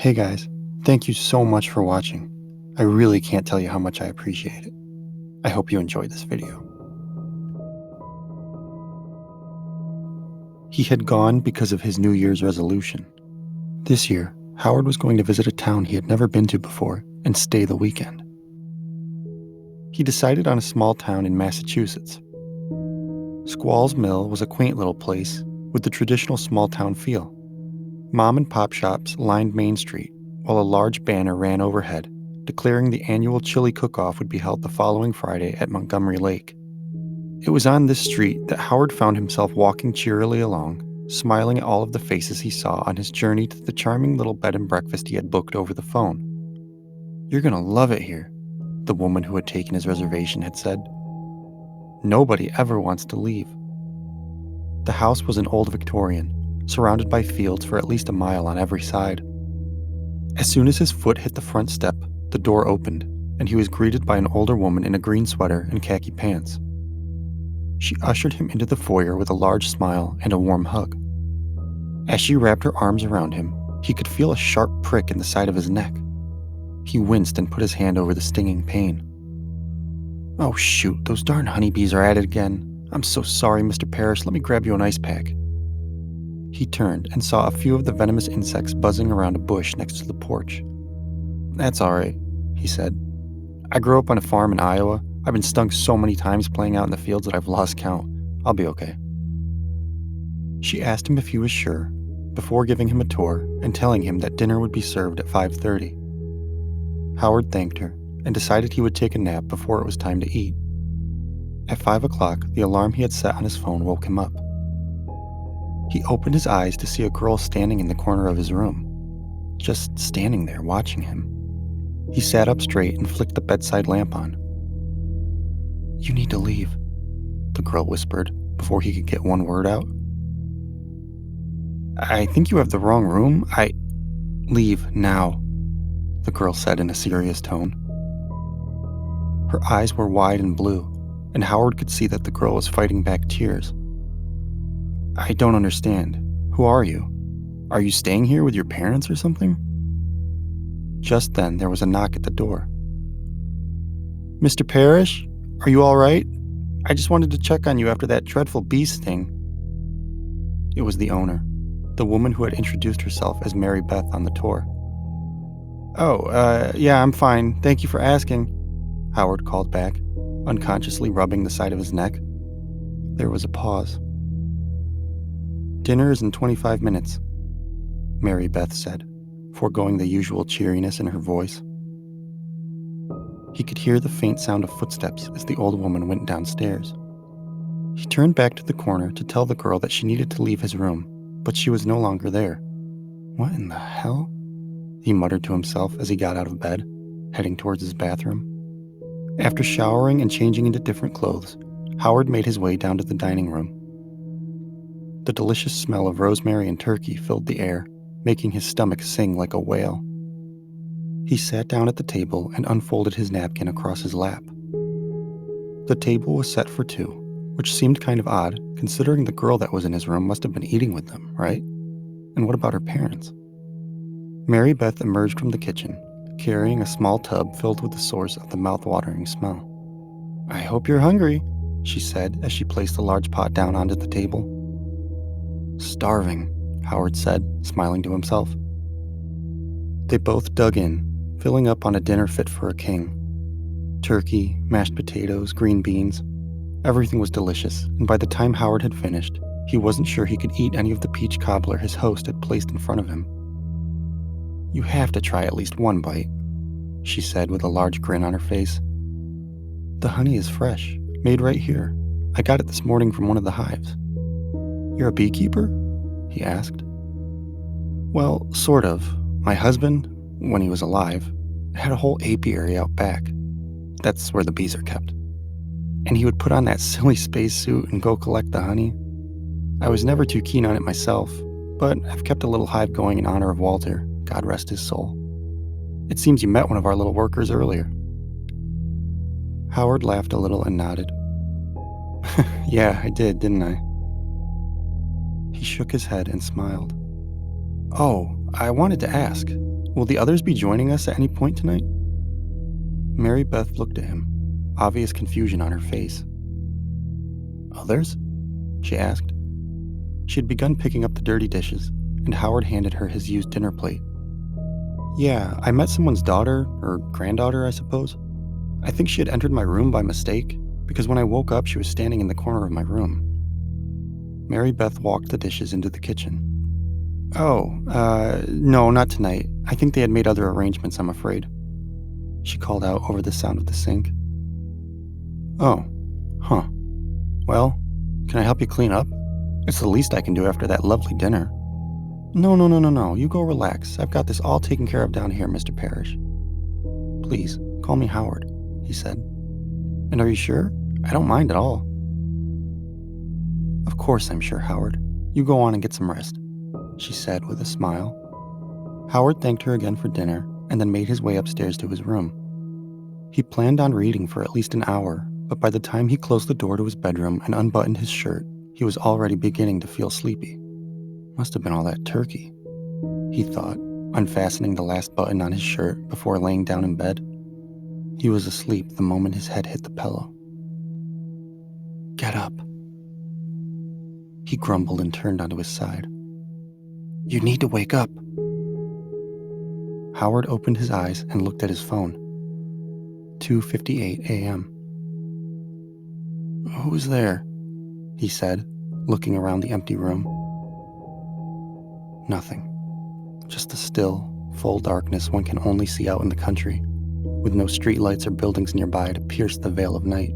Hey guys, thank you so much for watching. I really can't tell you how much I appreciate it. I hope you enjoyed this video. He had gone because of his New Year's resolution. This year, Howard was going to visit a town he had never been to before and stay the weekend. He decided on a small town in Massachusetts. Squall's Mill was a quaint little place with the traditional small town feel. Mom and pop shops lined Main Street, while a large banner ran overhead, declaring the annual chili cook-off would be held the following Friday at Montgomery Lake. It was on this street that Howard found himself walking cheerily along, smiling at all of the faces he saw on his journey to the charming little bed and breakfast he had booked over the phone. "You're gonna love it here," the woman who had taken his reservation had said. "Nobody ever wants to leave." The house was an old Victorian, surrounded by fields for at least a mile on every side. As soon as his foot hit the front step, the door opened, and he was greeted by an older woman in a green sweater and khaki pants. She ushered him into the foyer with a large smile and a warm hug. As she wrapped her arms around him, he could feel a sharp prick in the side of his neck. He winced and put his hand over the stinging pain. "Oh shoot, those darn honeybees are at it again. I'm so sorry, Mr. Parish, let me grab you an ice pack." He turned and saw a few of the venomous insects buzzing around a bush next to the porch. "That's all right," he said. "I grew up on a farm in Iowa. I've been stung so many times playing out in the fields that I've lost count. I'll be okay." She asked him if he was sure, before giving him a tour and telling him that dinner would be served at 5:30. Howard thanked her and decided he would take a nap before it was time to eat. At 5 o'clock, the alarm he had set on his phone woke him up. He opened his eyes to see a girl standing in the corner of his room, just standing there watching him. He sat up straight and flicked the bedside lamp on. "You need to leave," the girl whispered before he could get one word out. "I think you have the wrong room. Leave now," the girl said in a serious tone. Her eyes were wide and blue, and Howard could see that the girl was fighting back tears. "I don't understand. Who are you? Are you staying here with your parents or something?" Just then, there was a knock at the door. "Mr. Parish, are you all right? I just wanted to check on you after that dreadful bee sting." It was the owner, the woman who had introduced herself as Mary Beth on the tour. Yeah, I'm fine. Thank you for asking," Howard called back, unconsciously rubbing the side of his neck. There was a pause. "Dinner is in 25 minutes, Mary Beth said, foregoing the usual cheeriness in her voice. He could hear the faint sound of footsteps as the old woman went downstairs. He turned back to the corner to tell the girl that she needed to leave his room, but she was no longer there. "What in the hell?" he muttered to himself as he got out of bed, heading towards his bathroom. After showering and changing into different clothes, Howard made his way down to the dining room. The delicious smell of rosemary and turkey filled the air, making his stomach sing like a whale. He sat down at the table and unfolded his napkin across his lap. The table was set for two, which seemed kind of odd, considering the girl that was in his room must have been eating with them, right? And what about her parents? Mary Beth emerged from the kitchen, carrying a small tub filled with the source of the mouth-watering smell. "I hope you're hungry," she said as she placed the large pot down onto the table. "Starving," Howard said, smiling to himself. They both dug in, filling up on a dinner fit for a king. Turkey, mashed potatoes, green beans. Everything was delicious, and by the time Howard had finished, he wasn't sure he could eat any of the peach cobbler his host had placed in front of him. "You have to try at least one bite," she said with a large grin on her face. "The honey is fresh, made right here. I got it this morning from one of the hives." "You're a beekeeper?" he asked. "Well, sort of. My husband, when he was alive, had a whole apiary out back. That's where the bees are kept. And he would put on that silly spacesuit and go collect the honey. I was never too keen on it myself, but I've kept a little hive going in honor of Walter, God rest his soul. It seems you met one of our little workers earlier." Howard laughed a little and nodded. "Yeah, I did, didn't I?" He shook his head and smiled. "Oh, I wanted to ask. Will the others be joining us at any point tonight? Mary Beth looked at him, obvious confusion on her face. Others? She asked. She had begun picking up the dirty dishes, and Howard handed her his used dinner plate. Yeah, I met someone's daughter, or granddaughter, I suppose. I think she had entered my room by mistake, because when I woke up, she was standing in the corner of my room. Mary Beth walked the dishes into the kitchen. Oh, no, not tonight. I think they had made other arrangements, I'm afraid. She called out over the sound of the sink. Oh, huh. Well, can I help you clean up? It's the least I can do after that lovely dinner. No. You go relax. I've got this all taken care of down here, Mr. Parish. Please, call me Howard, he said. And are you sure? I don't mind at all. Of course I'm sure, Howard. You go on and get some rest, she said with a smile. Howard thanked her again for dinner and then made his way upstairs to his room. He planned on reading for at least an hour, but by the time he closed the door to his bedroom and unbuttoned his shirt, he was already beginning to feel sleepy. Must have been all that turkey, he thought, unfastening the last button on his shirt before laying down in bed. He was asleep the moment his head hit the pillow. Get up, he grumbled and turned onto his side. You need to wake up. Howard opened his eyes and looked at his phone. 2:58 a.m. Who's there? He said, looking around the empty room. Nothing. Just the still, full darkness one can only see out in the country, with no streetlights or buildings nearby to pierce the veil of night.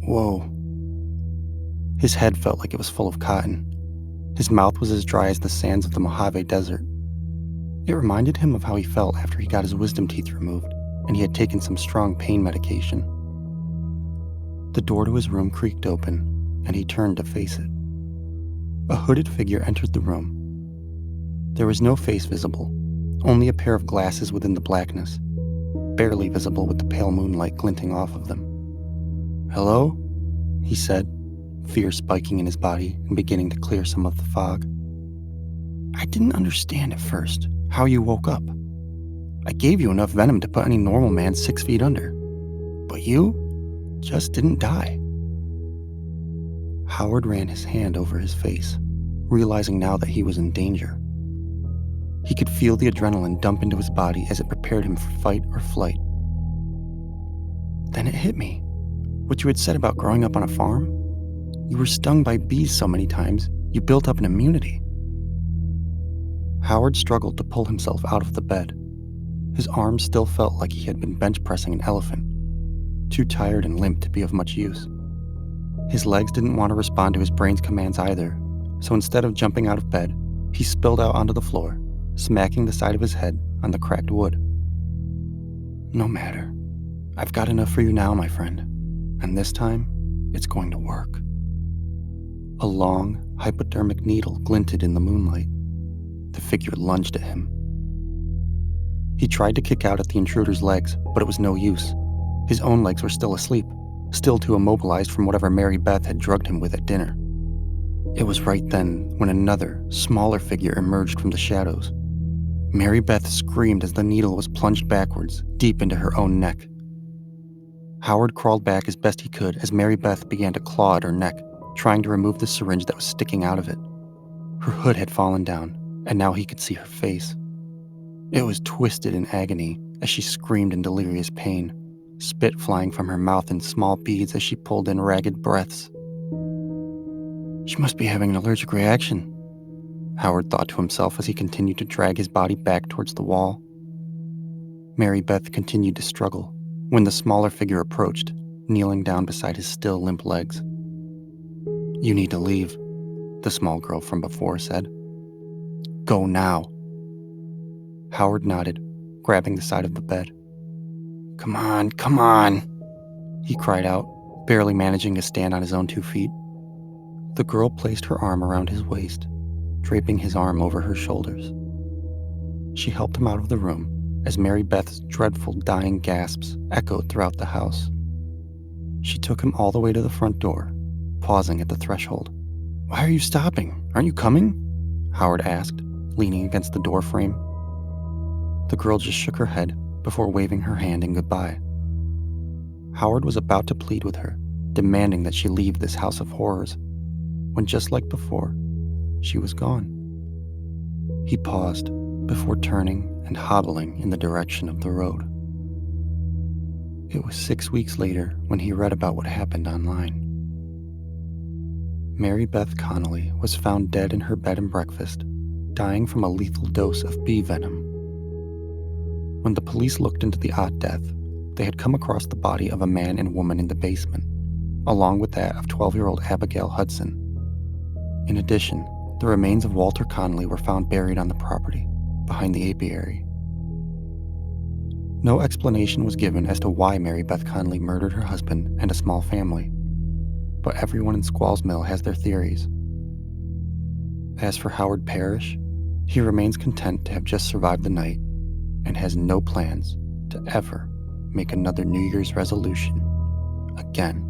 Whoa. His head felt like it was full of cotton. His mouth was as dry as the sands of the Mojave Desert. It reminded him of how he felt after he got his wisdom teeth removed, and he had taken some strong pain medication. The door to his room creaked open, and he turned to face it. A hooded figure entered the room. There was no face visible, only a pair of glasses within the blackness, barely visible with the pale moonlight glinting off of them. Hello? He said, fear spiking in his body and beginning to clear some of the fog. I didn't understand at first how you woke up. I gave you enough venom to put any normal man 6 feet under. But you just didn't die. Howard ran his hand over his face, realizing now that he was in danger. He could feel the adrenaline dump into his body as it prepared him for fight or flight. Then it hit me. What you had said about growing up on a farm? You were stung by bees so many times, you built up an immunity. Howard struggled to pull himself out of the bed. His arms still felt like he had been bench pressing an elephant, too tired and limp to be of much use. His legs didn't want to respond to his brain's commands either, so instead of jumping out of bed, he spilled out onto the floor, smacking the side of his head on the cracked wood. No matter. I've got enough for you now, my friend, and this time, it's going to work. A long, hypodermic needle glinted in the moonlight. The figure lunged at him. He tried to kick out at the intruder's legs, but it was no use. His own legs were still asleep, still too immobilized from whatever Mary Beth had drugged him with at dinner. It was right then when another, smaller figure emerged from the shadows. Mary Beth screamed as the needle was plunged backwards, deep into her own neck. Howard crawled back as best he could as Mary Beth began to claw at her neck, trying to remove the syringe that was sticking out of it. Her hood had fallen down, and now he could see her face. It was twisted in agony as she screamed in delirious pain, spit flying from her mouth in small beads as she pulled in ragged breaths. She must be having an allergic reaction, Howard thought to himself as he continued to drag his body back towards the wall. Mary Beth continued to struggle when the smaller figure approached, kneeling down beside his still limp legs. You need to leave, the small girl from before said. Go now. Howard nodded, grabbing the side of the bed. Come on, he cried out, barely managing to stand on his own 2 feet. The girl placed her arm around his waist, draping his arm over her shoulders. She helped him out of the room as Mary Beth's dreadful dying gasps echoed throughout the house. She took him all the way to the front door, pausing at the threshold. Why are you stopping? Aren't you coming? Howard asked, leaning against the door frame. The girl just shook her head before waving her hand in goodbye. Howard was about to plead with her, demanding that she leave this house of horrors, when just like before, she was gone. He paused before turning and hobbling in the direction of the road. It was 6 weeks later when he read about what happened online. Mary Beth Connolly was found dead in her bed and breakfast, dying from a lethal dose of bee venom. When the police looked into the odd death, they had come across the body of a man and woman in the basement, along with that of 12-year-old Abigail Hudson. In addition, the remains of Walter Connolly were found buried on the property, behind the apiary. No explanation was given as to why Mary Beth Connolly murdered her husband and a small family, but everyone in Squalls Mill has their theories. As for Howard Parish, he remains content to have just survived the night and has no plans to ever make another New Year's resolution again.